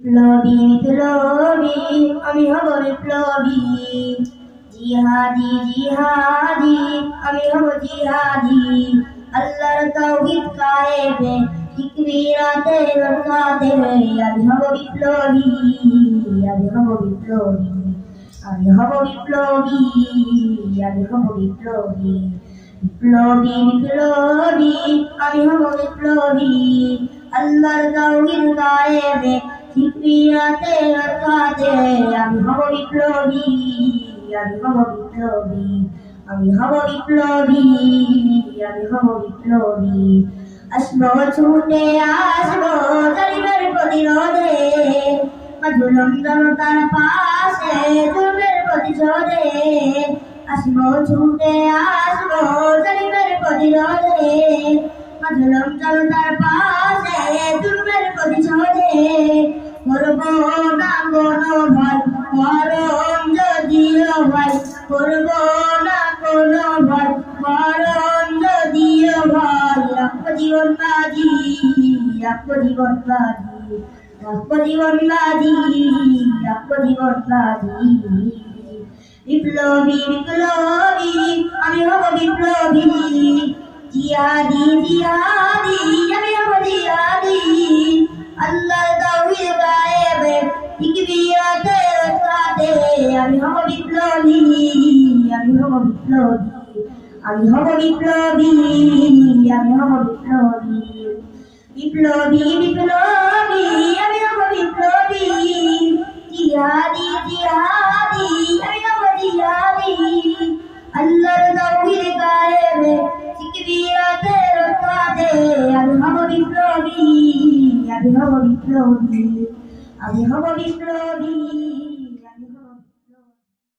বিপ্লবী বিপ্লবী আমি হব বিপ্লবী, জিহাদি জিহাদি আমি হব জিহাদি, আল্লাহর তাওহীদ কায়েমে ফিকরিয়াতে রক্ষাতে আমি হব বিপ্লবী, আমি হব বিপ্লবী, আমি হব বিপ্লবী, আমি হব বিপ্লবী, বিপ্লবী বিপ্লবী আমি হব বিপ্লবী, আল্লাহর তাওহীদ কায়েমে ফিকরিয়াতে রক্ষাতে আমি হব বিপ্লবী, আমি হব বিপ্লবী, আমি হব বিপ্লবী, আমি হব বিপ্লবী, আসবো ছুটে আসবো জালিমের প্রতিরোধে, মাজলুম জনতার পাশে জুলমের প্রতিশোধে, আসবো ছুটে আসবো জালিমের প্রতিরোধে, মাজলুম জনতার পাশে জুলমের প্রতিশোধে, করবো না কোনো ভয় মরণ যদিও হয়, করবো না কোনো ভয় মরণ যদিও হয়, রাখবো জীবন বাজি, রাখবো জীবন বাজি, রাখবো জীবন বাজি, রাখবো জীবন বাজি, বিপ্লবী বিপ্লবী আমি হব বিপ্লবী, জিহাদি জিহাদি আমি হব জিহাদি, আল্লাহর তাওহীদ কায়েমে ফিকরিয়াতে রক্ষাতে আমি হব বিপ্লবী, আমি হব বিপ্লবী, আমি হব বিপ্লবী, আমি হব বিপ্লবী, বিপ্লবী বিপ্লবী আমি হব বিপ্লবী, জিহাদি জিহাদি আমি হব জিহাদি, আল্লাহর তাওহীদ কায়েমে ফিকরিয়াতে রক্ষাতে আমি হব বিপ্লবী, আমি হব বিপ্লবী, আমি হব বিপ্লবী।